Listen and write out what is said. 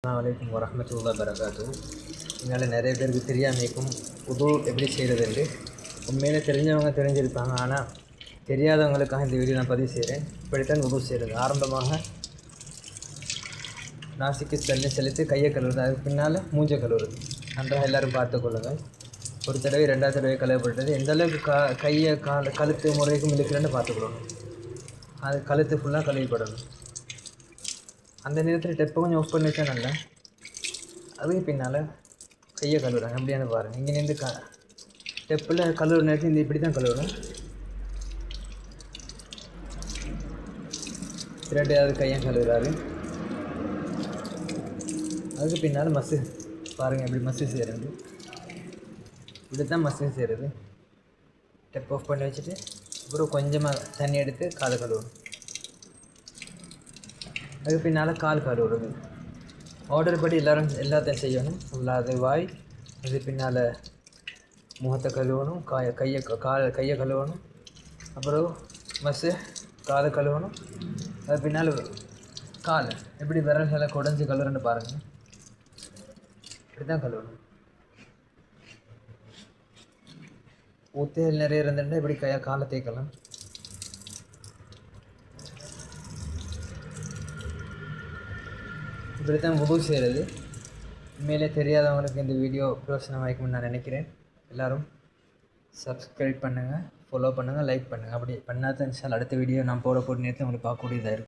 அஸ்ஸலாமு வரஹ்மத்துல்லாஹி வபரகாத்துஹு. இதனால் நிறைய பேருக்கு தெரியாமைக்கும் உது எப்படி செய்கிறதுண்டு உண்மையிலே தெரிஞ்சவங்க தெரிஞ்சிருப்பாங்க. ஆனால் தெரியாதவங்களுக்காக இந்த வீடியோ நான் பதிவு செய்கிறேன். இப்படித்தான் உது செய்கிறது. ஆரம்பமாக நாசிக்கு தண்ணி செலுத்தி கையை கழுவுறது, அதுக்கு பின்னால் மூஞ்ச கழுவுறது. நன்றாக எல்லோரும் பார்த்துக்கொள்ளுங்கள். ஒரு தடவை ரெண்டாவது தடவை கழுவப்பட்டது எந்தளவுக்கு கையை கழுத்து முறைக்கும் இழுக்கிறேன்னு பார்த்துக்கொள்ளணும். அது கழுத்து ஃபுல்லாக கழுவிப்படணும். அந்த நேரத்தில் டெப்பை கொஞ்சம் ஆஃப் பண்ணி வச்சா நல்லா. அதுக்கு பின்னால் கையை கழுவுறாங்க எப்படியானு பாருங்கள். இங்கே நின்று டெப்பில் கழுவுற நேரத்தில் இந்த இப்படி தான் கழுவணும். இரண்டாவது கையை கழுவுறாரு. அதுக்கு பின்னால் மசு பாருங்கள் எப்படி மசு செய்கிறது. இப்படி தான் மசு செய்கிறது. டெப் ஆஃப் பண்ணி வச்சுட்டு அப்புறம் கொஞ்சமாக தண்ணி எடுத்து காலை கழுவணும். அதுக்கு பின்னால் கால் கழுவுறது. ஆர்டர் படி எல்லாத்தையும் செய்யணும். ஃபுல்லாக வாய், அது பின்னால் முகத்தை கழுவணும், கையை கழுவணும், அப்புறம் மசு காலை கழுவணும். அது பின்னால் கால் எப்படி விரல்களை குடஞ்சி கழுவுறன்னு பாருங்கள். இப்படி தான் கழுவணும். ஊத்தையில் நிறைய இருந்துட்டால் இப்படி காலை தேய்க்கலாம். இப்படி தான் உது செய்கிறது. உண்மையிலே தெரியாதவங்களுக்கு இந்த வீடியோ பிரயோசனமாயிருக்கும்னு நான் நினைக்கிறேன். எல்லோரும் சப்ஸ்கிரைப் பண்ணுங்கள், ஃபாலோ பண்ணுங்கள், லைக் பண்ணுங்கள். அப்படி பண்ணாதான் இன்ஷா அல்லாஹ் அடுத்த வீடியோ நான் போடக்கூடிய நேரத்தில் உங்களுக்கு பார்க்கக்கூடியதாக இருக்கும்.